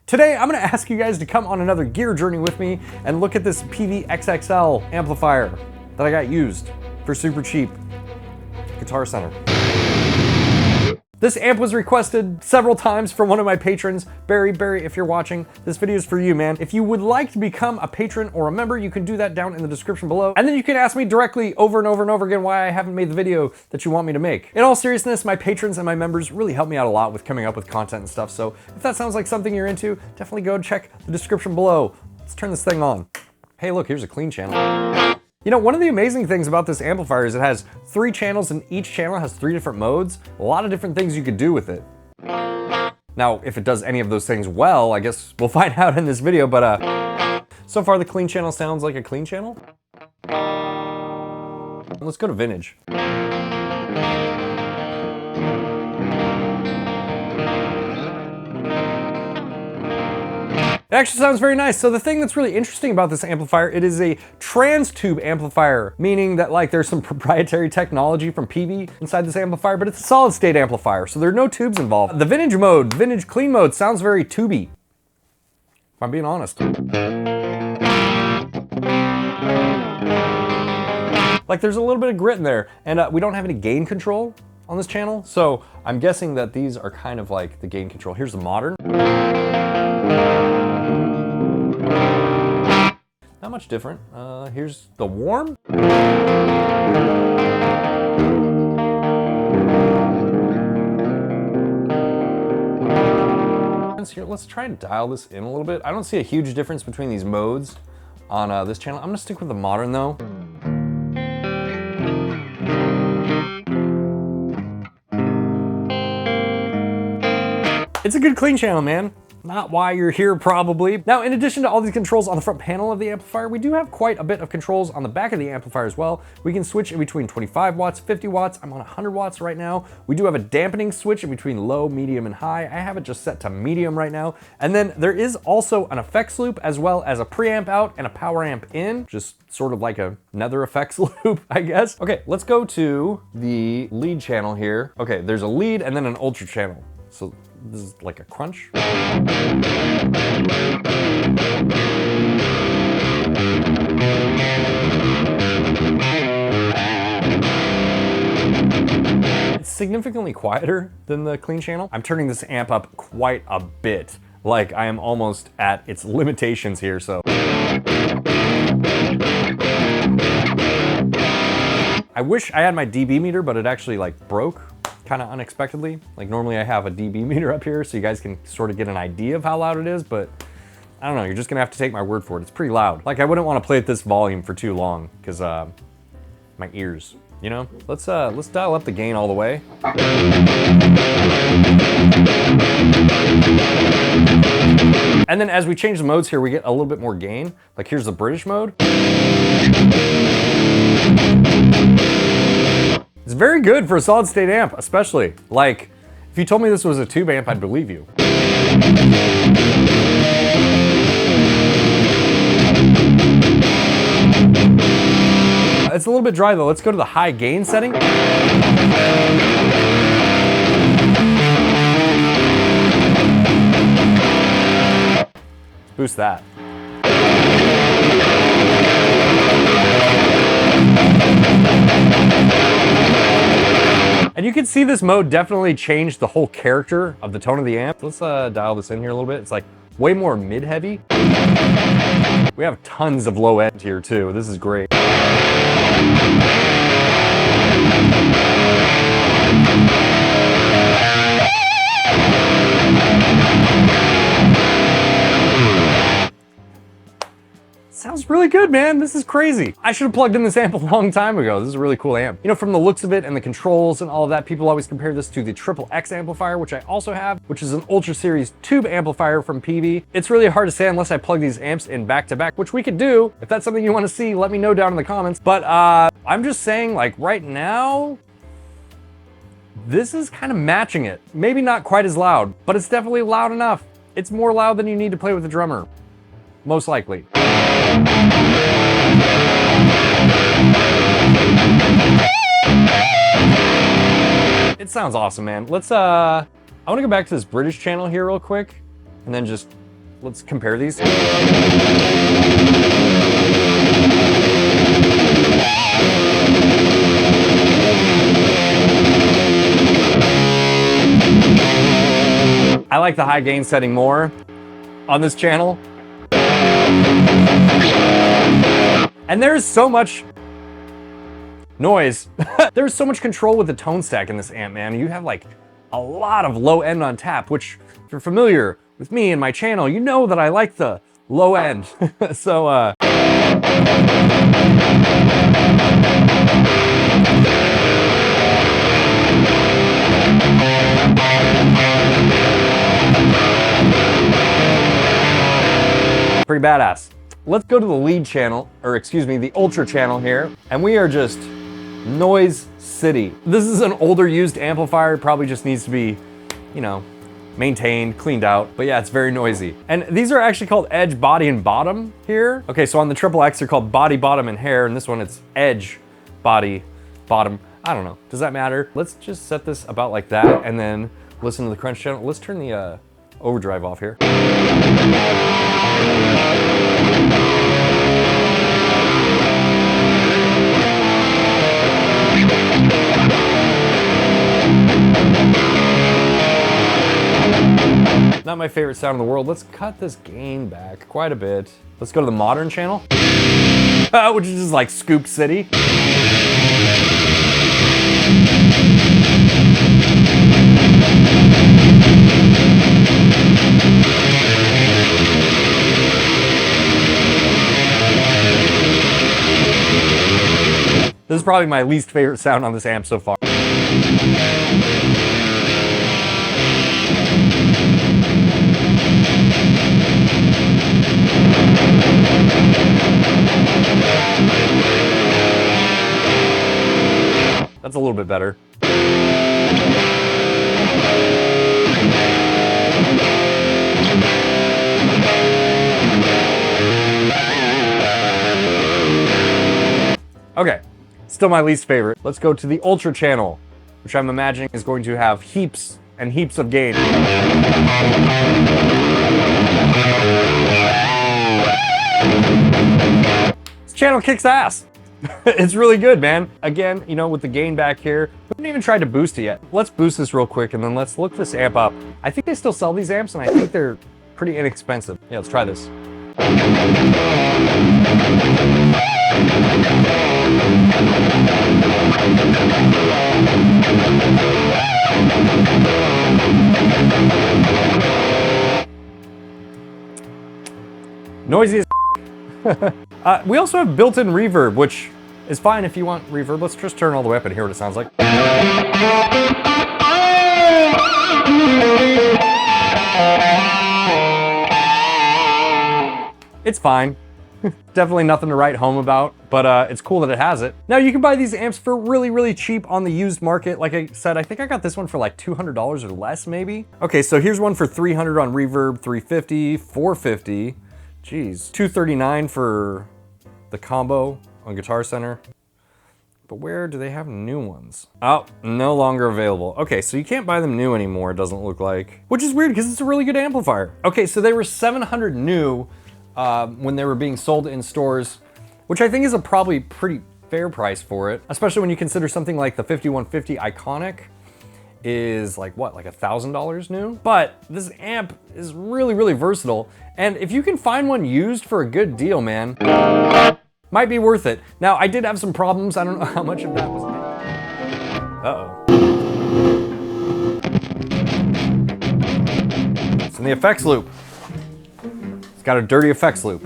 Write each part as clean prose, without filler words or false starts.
Today, I'm gonna ask you guys to come on another gear journey with me and look at this Peavey XXL amplifier that I got used for super cheap. Guitar Center. This amp was requested several times from one of my patrons. Barry, if you're watching, this video is for you, man. If you would like to become a patron or a member, you can do that down in the description below. And then you can ask me directly over and over and over again why I haven't made the video that you want me to make. In all seriousness, my patrons and my members really help me out a lot with coming up with content and stuff. So if that sounds like something you're into, definitely go check the description below. Let's turn this thing on. Hey, look, here's a clean channel. You know, one of the amazing things about this amplifier is it has 3 channels and each channel has 3 different modes. A lot of different things you could do with it. Now, if it does any of those things well, I guess we'll find out in this video, but so far the clean channel sounds like a clean channel. Let's go to vintage. It actually sounds very nice. So the thing that's really interesting about this amplifier, it is a trans tube amplifier, meaning that like there's some proprietary technology from Peavey inside this amplifier, but it's a solid state amplifier, so there are no tubes involved. The vintage mode, vintage clean mode, sounds very tubey, if I'm being honest. Like there's a little bit of grit in there, and we don't have any gain control on this channel, so I'm guessing that these are kind of like the gain control. Here's the modern. Not much different. Here's the warm. Here, let's try and dial this in a little bit. I don't see a huge difference between these modes on this channel. I'm gonna stick with the modern though. It's a good clean channel, man. Not why you're here, probably. Now, in addition to all these controls on the front panel of the amplifier, we do have quite a bit of controls on the back of the amplifier as well. We can switch in between 25 watts, 50 watts. I'm on 100 watts right now. We do have a dampening switch in between low, medium, and high. I have it just set to medium right now. And then there is also an effects loop as well as a preamp out and a power amp in, just sort of like another effects loop, I guess. Okay, let's go to the lead channel here. Okay, there's a lead and then an ultra channel. So this is like a crunch. It's significantly quieter than the clean channel. I'm turning this amp up quite a bit. Like I am almost at its limitations here, so. I wish I had my dB meter, but it actually like broke kind of unexpectedly. Like normally I have a dB meter up here so you guys can sort of get an idea of how loud it is, but I don't know, you're just gonna have to take my word for it. It's pretty loud. Like I wouldn't want to play at this volume for too long because my ears, you know? Let's dial up the gain all the way. And then as we change the modes here, we get a little bit more gain. Like here's the British mode. It's very good for a solid state amp, especially. Like, if you told me this was a tube amp, I'd believe you. It's a little bit dry though. Let's go to the high gain setting. Let's boost that. And you can see this mode definitely changed the whole character of the tone of the amp. Let's dial this in here a little bit. It's like way more mid-heavy. We have tons of low end here too. This is great. Sounds really good, man. This is crazy. I should have plugged in this amp a long time ago. This is a really cool amp. You know, from the looks of it and the controls and all of that, people always compare this to the 𝗏𝗋 amplifier, which I also have, which is an Ultra Series tube amplifier from Peavey. It's really hard to say unless I plug these amps in back to back, which we could do. If that's something you want to see, let me know down in the comments. But I'm just saying, like right now, this is kind of matching it. Maybe not quite as loud, but it's definitely loud enough. It's more loud than you need to play with a drummer, most likely. It sounds awesome, man. Let's I want to go back to this British channel here real quick and then just let's compare these. I like the high gain setting more on this channel. And there's so much noise. There's so much control with the tone stack in this amp, man. You have like a lot of low end on tap, which if you're familiar with me and my channel, you know that I like the low end. So, pretty badass. Let's go to the lead channel, or excuse me, the ultra channel here, and we are just noise city. This is an older used amplifier, probably just needs to be, you know, maintained, cleaned out, but yeah, it's very noisy. And these are actually called edge, body, and bottom here. Okay, so on the �奧𝗧, they're called body, bottom, and hair, and this one it's edge, body, bottom. I don't know, does that matter? Let's just set this about like that, and then listen to the crunch channel. Let's turn the overdrive off here. Not my favorite sound in the world. Let's cut this gain back quite a bit. Let's go to the modern channel, which is just like Scoop City. This is probably my least favorite sound on this amp so far. That's a little bit better. Okay, still my least favorite. Let's go to the Ultra channel, which I'm imagining is going to have heaps and heaps of gain. This channel kicks ass. It's really good, man. Again, you know, with the gain back here, we haven't even tried to boost it yet. Let's boost this real quick and then let's look this amp up. I think they still sell these amps and I think they're pretty inexpensive. Yeah, let's try this. Noisy as we also have built-in reverb, which is fine if you want reverb. Let's just turn all the way up and hear what it sounds like. It's fine. Definitely nothing to write home about, but it's cool that it has it. Now you can buy these amps for really, really cheap on the used market. Like I said, I think I got this one for like $200 or less maybe. Okay, so here's one for $300 on Reverb, $350, $450. Geez, $239 for the combo on Guitar Center. But where do they have new ones? Oh, no longer available. Okay, so you can't buy them new anymore, it doesn't look like. Which is weird because it's a really good amplifier. Okay, so they were $700 new when they were being sold in stores, which I think is a probably pretty fair price for it, especially when you consider something like the 5150 Iconic is like what, like $1,000 new? But this amp is really, really versatile. And if you can find one used for a good deal, man, might be worth it. Now, I did have some problems. I don't know how much of that was. Uh-oh. It's in the effects loop. It's got a dirty effects loop.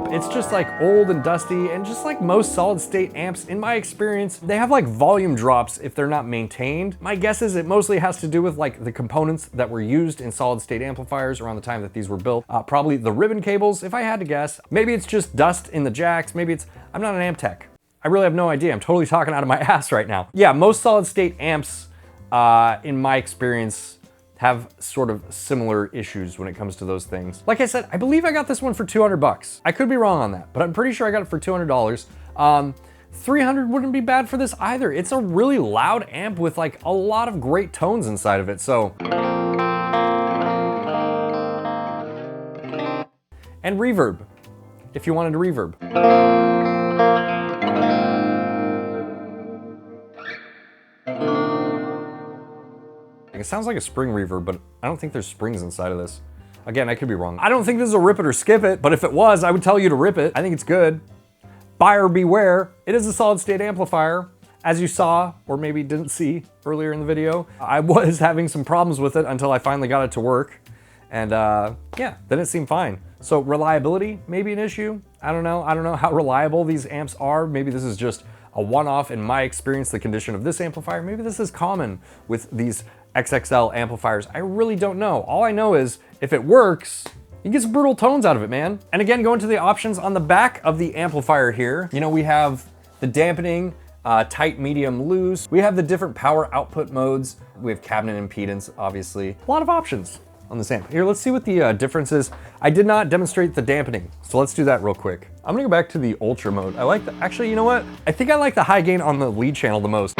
It's just like old and dusty, and just like most solid state amps, in my experience, they have like volume drops if they're not maintained. My guess is it mostly has to do with like the components that were used in solid state amplifiers around the time that these were built. Probably the ribbon cables, if I had to guess. Maybe it's just dust in the jacks, maybe it's, I'm not an amp tech. I really have no idea, I'm totally talking out of my ass right now. Yeah, most solid state amps, in my experience, have sort of similar issues when it comes to those things. Like I said, I believe I got this one for 200 bucks. I could be wrong on that, but I'm pretty sure I got it for $200. 300 wouldn't be bad for this either. It's a really loud amp with like a lot of great tones inside of it, so. and reverb, if you wanted to reverb. It sounds like a spring reverb, but I don't think there's springs inside of this. Again, I could be wrong. I don't think this is a rip it or skip it, but if it was, I would tell you to rip it. I think it's good. Buyer beware. It is a solid state amplifier. As you saw, or maybe didn't see earlier in the video, I was having some problems with it until I finally got it to work. And yeah, then it seemed fine. So reliability, maybe an issue. I don't know. I don't know how reliable these amps are. Maybe this is just a one-off in my experience, the condition of this amplifier. Maybe this is common with these XXL amplifiers. I really don't know. All I know is if it works, you get some brutal tones out of it, man. And again, going to the options on the back of the amplifier here, you know, we have the dampening, tight, medium, loose. We have the different power output modes. We have cabinet impedance, obviously. A lot of options on this amp. Here, let's see what the difference is. I did not demonstrate the dampening, so let's do that real quick. I'm gonna go back to the ultra mode. I like the, actually, you know what? I think I like the high gain on the lead channel the most.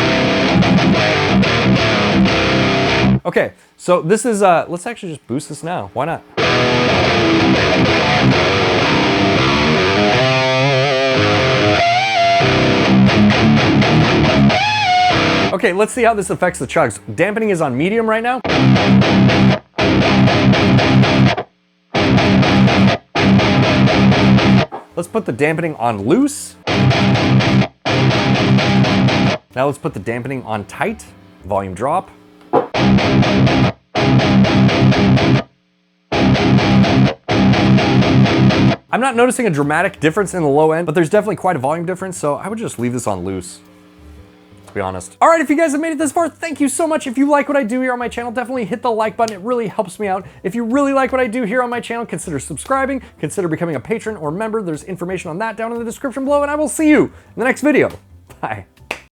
Okay, so this is, let's actually just boost this now. Why not? Okay, let's see how this affects the chugs. Dampening is on medium right now. Let's put the dampening on loose. Now let's put the dampening on tight. Volume drop. I'm not noticing a dramatic difference in the low end, but there's definitely quite a volume difference, so I would just leave this on loose, to be honest. All right, if you guys have made it this far, thank you so much. If you like what I do here on my channel, definitely hit the like button. It really helps me out. If you really like what I do here on my channel, consider subscribing, consider becoming a patron or member. There's information on that down in the description below, and I will see you in the next video. Bye.